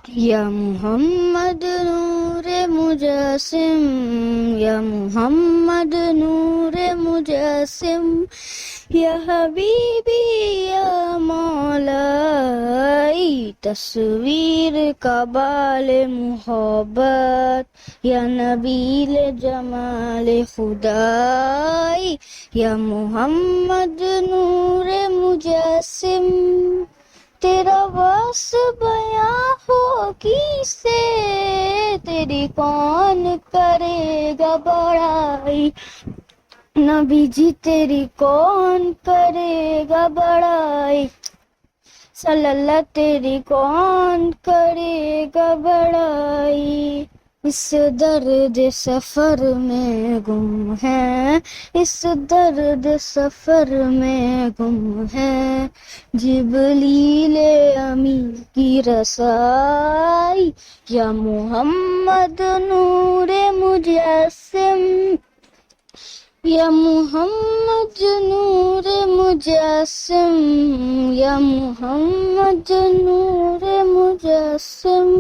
یا محمد نور مجسم، یا محمد نور مجسم، یا حبیبی یا مولائی، تصویر کا بال محبت، یا نبیل جمال خدائی، یا محمد نور مجسم، تیرا وصف بیاں ہو کیسے، تیری کون کرے گا بڑائی، نبی جی تیری کون کرے گا بڑائی، صلی اللہ تیری کون کرے گا بڑائی، اس درد سفر میں گم ہے، اس درد سفر میں گم ہے، جبریل امی کی رسائی، یا محمد نور مجسم، یا محمد نور مجسم، یا محمد نور مجسم۔